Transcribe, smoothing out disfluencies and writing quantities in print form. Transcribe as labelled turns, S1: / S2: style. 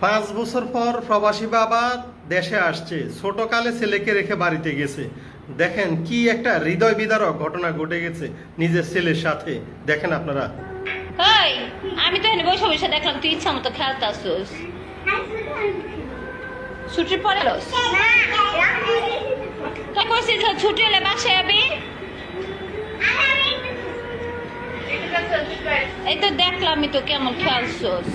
S1: 5 বছর পর প্রবাসী বাবা দেশে আসছে, ছোটকালে ছেলেকে রেখে বাড়িতে গেছে। দেখেন কি একটা হৃদয় বিদারক ঘটনা ঘটে গেছে নিজের ছেলের সাথে। দেখেন আপনারা।
S2: এই আমি তো এনে বসে বসে দেখলাম তুই ইচ্ছা মতো খেলতে আসছিস। ছুটির পরে এলোস? তুই কইছিস যে ছুটি এলে বাসায় যাবি? এই তো দেখলাম আমি তো কেমন খেলছিস।